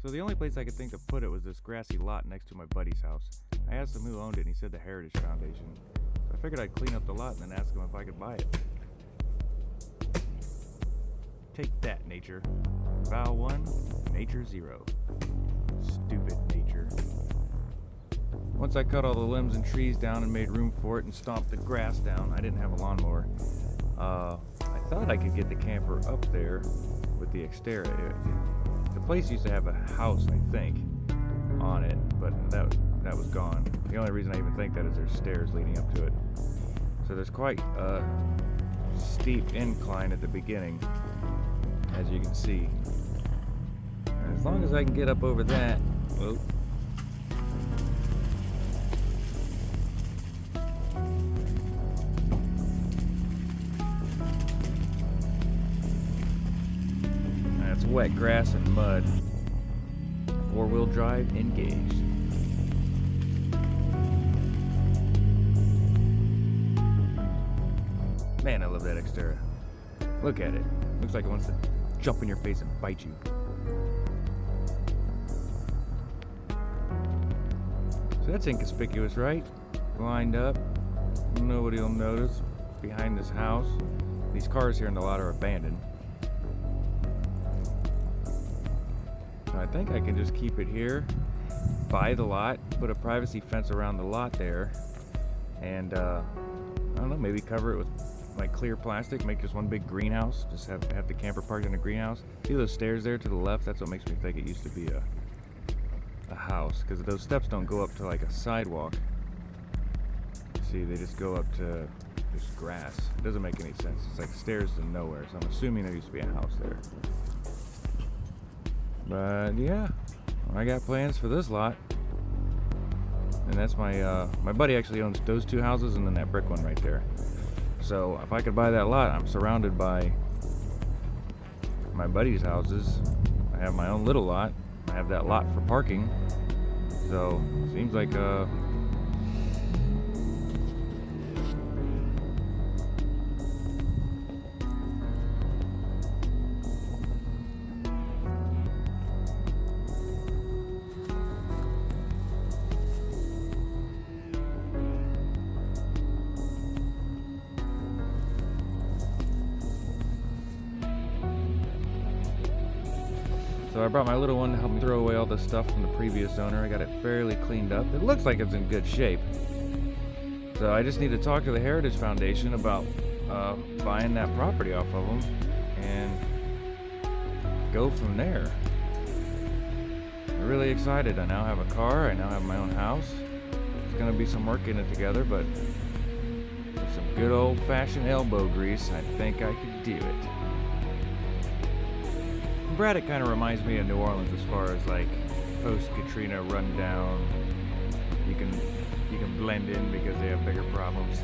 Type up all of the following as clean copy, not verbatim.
So the only place I could think to put it was this grassy lot next to my buddy's house. I asked him who owned it, and he said the Heritage Foundation. So I figured I'd clean up the lot and then ask him if I could buy it. Take that, nature. Vow 1, nature 0. Stupid nature. Once I cut all the limbs and trees down and made room for it and stomped the grass down, I didn't have a lawnmower. I thought I could get the camper up there with the exterior. The place used to have a house, I think, on it, but that was gone. The only reason I even think that is there's stairs leading up to it. So there's quite a steep incline at the beginning, as you can see. And as long as I can get up over that, whoa. That's wet grass and mud. 4-wheel drive engaged. Man, I love that Xterra. Look at it. Looks like it wants to jump in your face and bite you. So that's inconspicuous, right? Lined up. Nobody will notice. Behind this house. These cars here in the lot are abandoned. So I think I can just keep it here. Buy the lot. Put a privacy fence around the lot there. And, I don't know, maybe cover it with like clear plastic, make just one big greenhouse, just have the camper parked in a greenhouse. See those stairs there to the left? That's what makes me think it used to be a house, because those steps don't go up to like a sidewalk. See, they just go up to just grass. It doesn't make any sense. It's like stairs to nowhere, so I'm assuming there used to be a house there. But yeah, I got plans for this lot. And that's my buddy actually owns those two houses and then that brick one right there. So if I could buy that lot, I'm surrounded by my buddy's houses. I have my own little lot. I have that lot for parking. So seems like So I brought my little one to help me throw away all the stuff from the previous owner. I got it fairly cleaned up. It looks like it's in good shape. So I just need to talk to the Heritage Foundation about buying that property off of them and go from there. I'm really excited. I now have a car. I now have my own house. It's going to be some work getting it together, but with some good old-fashioned elbow grease, I think I could do it. Braddock kind of reminds me of New Orleans as far as like post-Katrina rundown. You can blend in because they have bigger problems.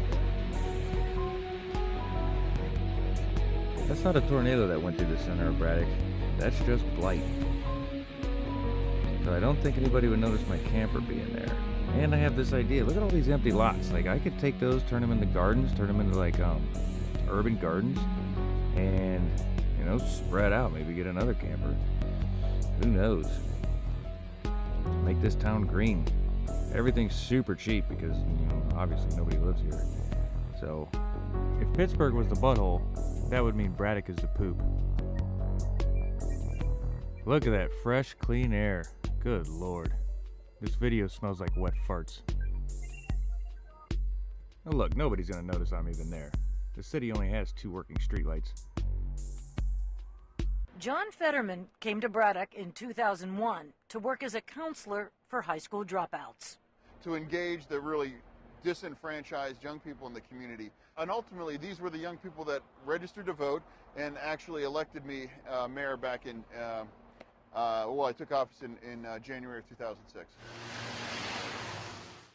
That's not a tornado that went through the center of Braddock. That's just blight. So I don't think anybody would notice my camper being there. And I have this idea. Look at all these empty lots. Like I could take those, turn them into gardens, turn them into like urban gardens, and spread out, maybe get another camper. Who knows? Make this town green. Everything's super cheap because, obviously nobody lives here. So, if Pittsburgh was the butthole, that would mean Braddock is the poop. Look at that fresh, clean air. Good Lord. This video smells like wet farts. Now look, nobody's gonna notice I'm even there. The city only has 2 working streetlights. John Fetterman came to Braddock in 2001 to work as a counselor for high school dropouts. To engage the really disenfranchised young people in the community. And ultimately, these were the young people that registered to vote and actually elected me mayor back in, I took office in January of 2006.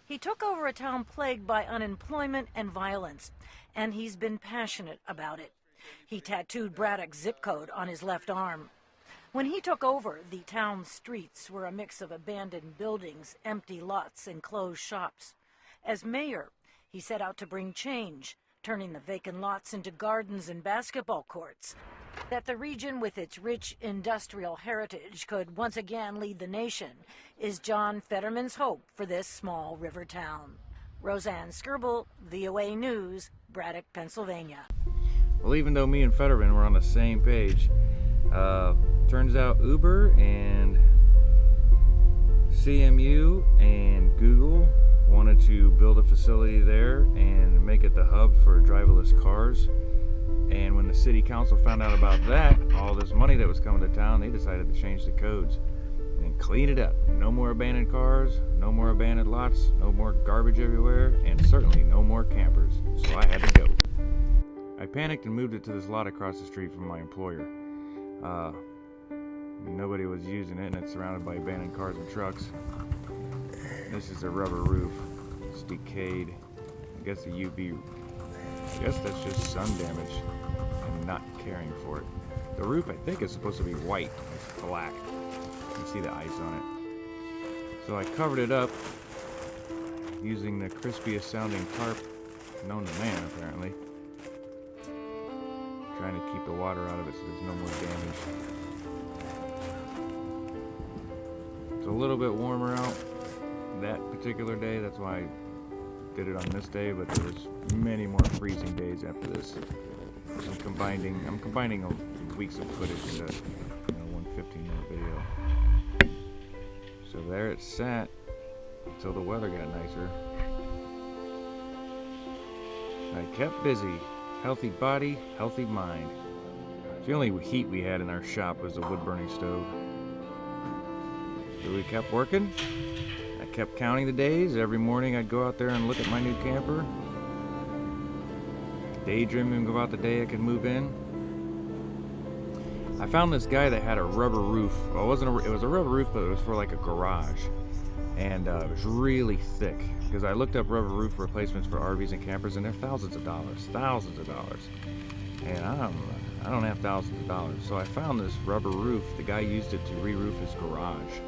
He took over a town plagued by unemployment and violence, and he's been passionate about it. He tattooed Braddock's zip code on his left arm. When he took over, the town's streets were a mix of abandoned buildings, empty lots, and closed shops. As mayor, he set out to bring change, turning the vacant lots into gardens and basketball courts. That the region with its rich industrial heritage could once again lead the nation is John Fetterman's hope for this small river town. Roseanne Skirble, VOA News, Braddock, Pennsylvania. Well, even though me and Fetterman were on the same page, turns out Uber and CMU and Google wanted to build a facility there and make it the hub for driverless cars. And when the city council found out about that, all this money that was coming to town, they decided to change the codes and clean it up. No more abandoned cars, no more abandoned lots, no more garbage everywhere, and certainly no more campers. So I had to go. I panicked and moved it to this lot across the street from my employer. Nobody was using it, and it's surrounded by abandoned cars and trucks. This is a rubber roof. It's decayed. I guess the UV, I guess that's just sun damage and not caring for it. The roof, I think, is supposed to be white. It's black. You can see the ice on it. So I covered it up using the crispiest sounding tarp known to man, apparently. Trying to keep the water out of it so there's no more damage. It's a little bit warmer out that particular day, that's why I did it on this day, but there was many more freezing days after this. I'm combining weeks of footage into one 15-minute video. So there it sat until the weather got nicer. I kept busy. Healthy body, healthy mind. The only heat we had in our shop was the wood-burning stove. So we kept working. I kept counting the days. Every morning I'd go out there and look at my new camper. Daydreaming about the day I could move in. I found this guy that had a rubber roof. Well, it was a rubber roof, but it was for like a garage. And it was really thick. Because I looked up rubber roof replacements for RVs and campers, and they're thousands of dollars. And I don't have thousands of dollars. So I found this rubber roof. The guy used it to re-roof his garage.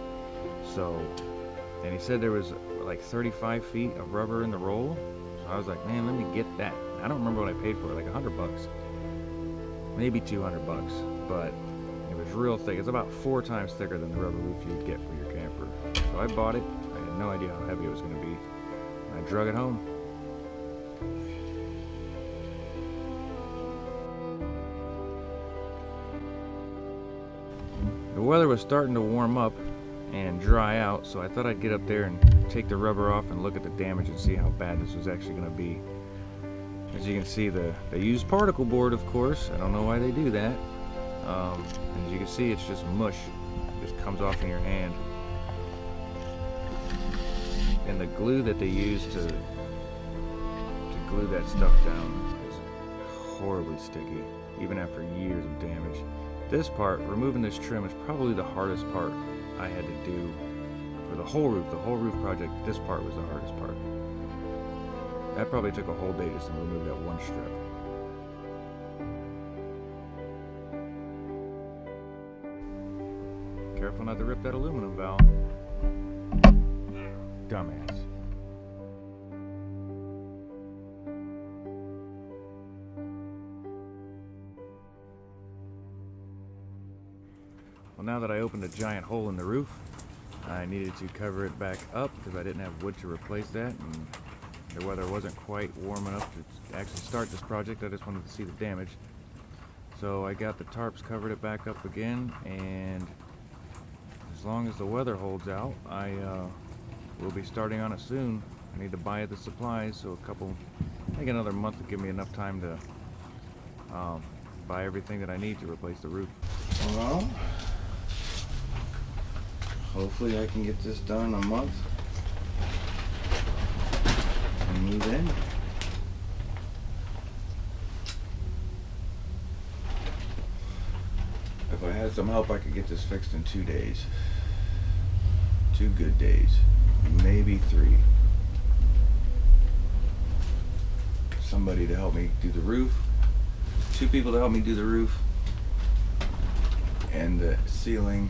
And he said there was like 35 feet of rubber in the roll. So I was like, man, let me get that. I don't remember what I paid for it, like $100. Maybe $200, but it was real thick. It's about 4 times thicker than the rubber roof you'd get for your camper. So I bought it. I had no idea how heavy it was going to be. And I drug it home. The weather was starting to warm up and dry out, so I thought I'd get up there and take the rubber off and look at the damage and see how bad this was actually going to be. As you can see, they used particle board, of course. I don't know why they do that. As you can see, it's just mush. It just comes off in your hand. And the glue that they use to glue that stuff down is horribly sticky, even after years of damage. This part, removing this trim, is probably the hardest part I had to do for the whole roof project. This part was the hardest part. That probably took a whole day just to remove that one strip. Careful not to rip that aluminum valve. Dumbass. Well, now that I opened a giant hole in the roof, I needed to cover it back up because I didn't have wood to replace that, and the weather wasn't quite warm enough to actually start this project. I just wanted to see the damage. So I got the tarps, covered it back up again, and as long as the weather holds out, I will be starting on it soon. I need to buy the supplies, so I think another month will give me enough time to buy everything that I need to replace the roof. Well, hopefully I can get this done in a month and move in. If I had some help, I could get this fixed in 2 days. 2 good days, maybe 3. Somebody to help me do the roof. 2 people to help me do the roof and the ceiling.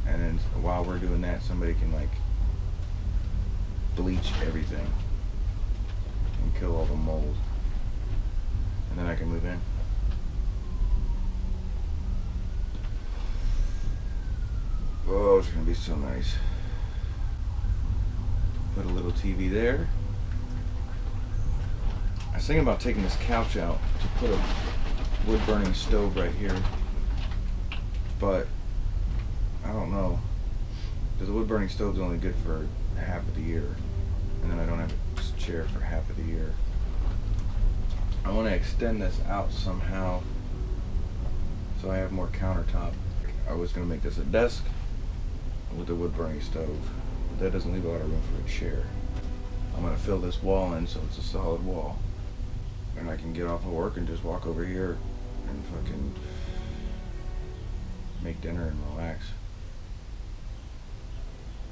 And then while we're doing that, somebody can like bleach everything and kill all the mold. then I can move in. Oh, it's gonna be so nice. Put a little TV there. I was thinking about taking this couch out to put a wood burning stove right here, but I don't know, because the wood burning stove is only good for half of the year, and then I don't have a chair for half of the year. I want to extend this out somehow so I have more countertop. I was going to make this a desk with a wood burning stove, but that doesn't leave a lot of room for a chair. I'm going to fill this wall in so it's a solid wall, and I can get off of work and just walk over here and fucking make dinner and relax.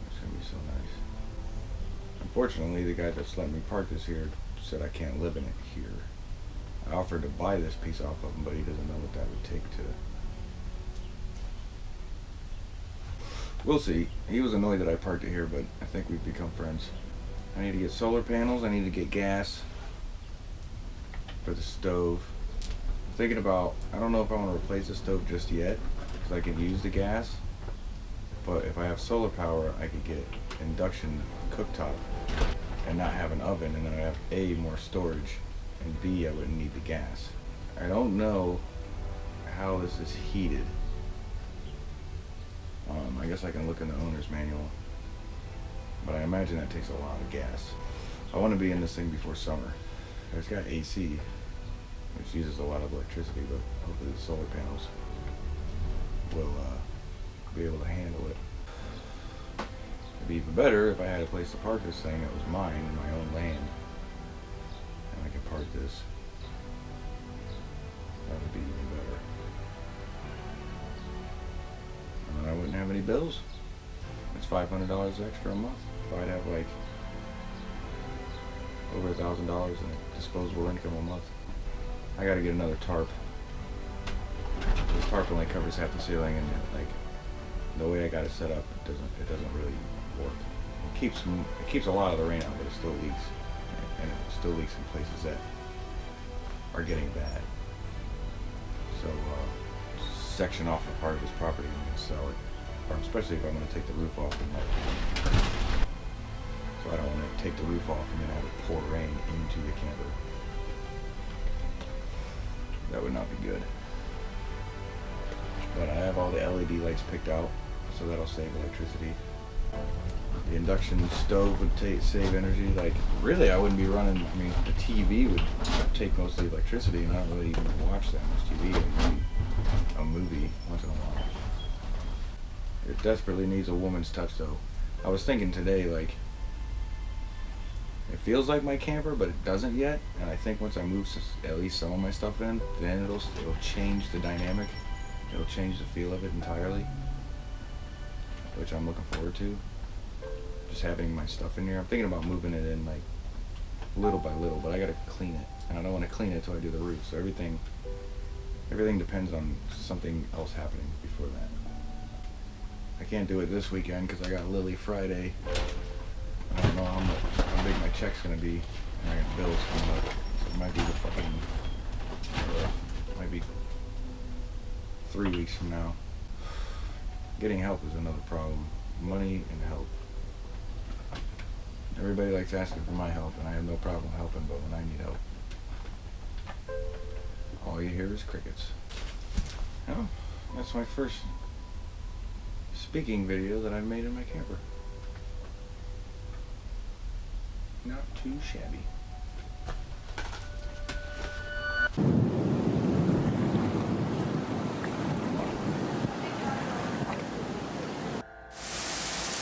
It's gonna be so nice. Unfortunately, the guy that's letting me park this here said I can't live in it here. I offered to buy this piece off of him, but he doesn't know what that would take to. We'll see. He was annoyed that I parked it here, but I think we've become friends. I need to get solar panels. I need to get gas for the stove. I'm thinking about, I don't know if I want to replace the stove just yet, because I can use the gas. But if I have solar power, I could get induction cooktop and not have an oven, and then I have A, more storage, and B, I wouldn't need the gas. I don't know how this is heated. I guess I can look in the owner's manual, but I imagine that takes a lot of gas. I want to be in this thing before summer. It's got AC, which uses a lot of electricity, but hopefully the solar panels will be able to handle it. It'd be even better if I had a place to park this thing that was mine, in my own land, and I could park this. That would be even better. And then I wouldn't have any bills. It's $500 extra a month. If I'd have like over $1,000 in disposable income a month. I gotta get another tarp. This tarp only covers half the ceiling, and like the way I got it set up, it doesn't really work. It keeps a lot of the rain out, but it still leaks, and it still leaks in places that are getting bad. So section off a part of this property and sell it, or especially if I'm going to take the roof off. So I don't want to take the roof off and then have it pour rain into the camper. That would not be good. But I have all the LED lights picked out, so that'll save electricity. The induction stove would save energy. Like, really, I wouldn't be running, I mean, the TV would take most of the electricity, and I don't really even watch that much TV. Maybe a movie once in a while. It desperately needs a woman's touch, though. I was thinking today, like, it feels like my camper, but it doesn't yet. And I think once I move at least some of my stuff in, then it'll change the dynamic. It'll change the feel of it entirely, which I'm looking forward to. Just having my stuff in here. I'm thinking about moving it in like little by little, but I gotta clean it, and I don't want to clean it until I do the roof. So everything depends on something else happening before that. I can't do it this weekend because I got Lily Friday. I don't know how big my check's gonna be, and I got bills coming up. So it might be might be 3 weeks from now. Getting help is another problem. Money and help. Everybody likes asking for my help, and I have no problem helping, but when I need help, all you hear is crickets. Oh, that's my first speaking video that I've made in my camper. Not too shabby.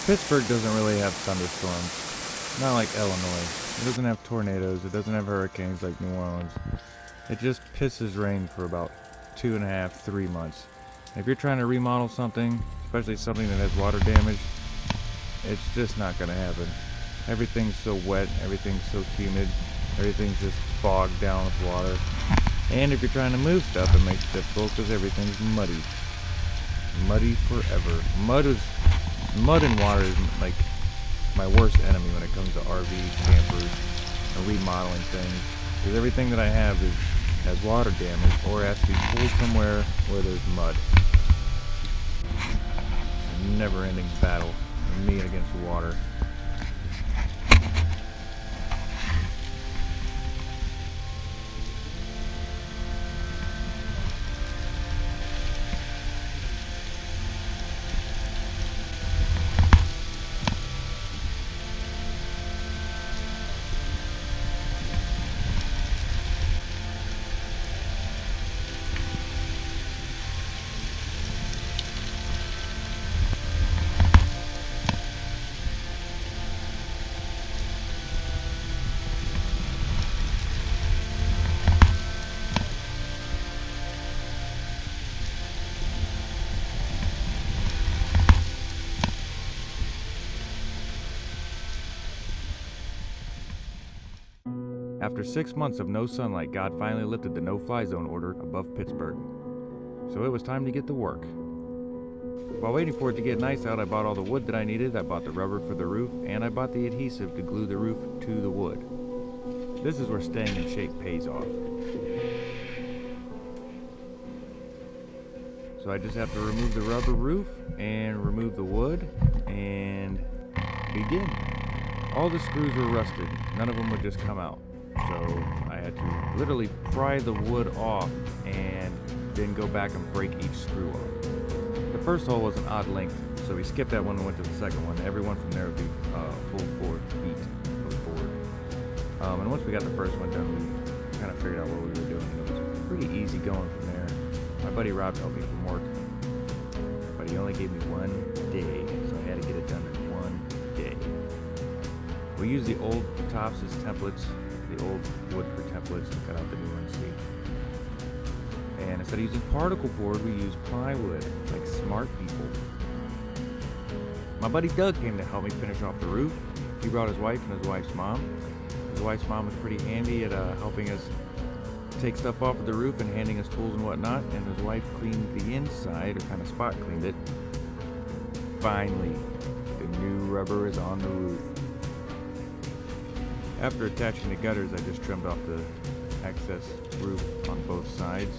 Pittsburgh doesn't really have thunderstorms. Not like Illinois. It doesn't have tornadoes. It doesn't have hurricanes like New Orleans. It just pisses rain for about 2.5, 3 months. If you're trying to remodel something, especially something that has water damage, it's just not going to happen. Everything's so wet, everything's so humid, everything's just bogged down with water. And if you're trying to move stuff, it makes it difficult because everything's muddy. Muddy forever. Mud and water is like my worst enemy when it comes to RV campers and remodeling things. Because everything that I have is has water damage, or has to be pulled somewhere where there's mud. A never-ending battle, me against water. After 6 months of no sunlight, God finally lifted the no-fly zone order above Pittsburgh. So it was time to get to work. While waiting for it to get nice out, I bought all the wood that I needed, I bought the rubber for the roof, and I bought the adhesive to glue the roof to the wood. This is where staying in shape pays off. So I just have to remove the rubber roof and remove the wood and begin. All the screws were rusted. None of them would just come out. So I had to literally pry the wood off and then go back and break each screw off. The first hole was an odd length, so we skipped that one and went to the second one. Every one from there would be full 4 feet of board. And once we got the first one done, we kind of figured out what we were doing. It was pretty easy going from there. My buddy Rob helped me from work, but he only gave me 1 day, so I had to get it done in 1 day. We used the old tops as templates, the old wood for templates to cut out the new ones. And instead of using particle board, we used plywood, like smart people. My buddy Doug came to help me finish off the roof. He brought his wife and his wife's mom. His wife's mom was pretty handy at helping us take stuff off of the roof and handing us tools and whatnot, and his wife cleaned the inside, or kind of spot cleaned it. Finally, the new rubber is on the roof. After attaching the gutters, I just trimmed off the excess roof on both sides,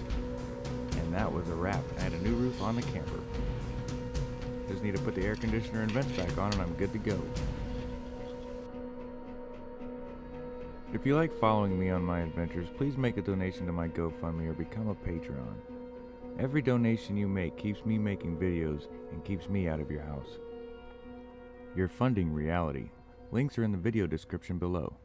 and that was a wrap. I had a new roof on the camper. Just need to put the air conditioner and vents back on and I'm good to go. If you like following me on my adventures, please make a donation to my GoFundMe or become a patron. Every donation you make keeps me making videos and keeps me out of your house. You're funding reality. Links are in the video description below.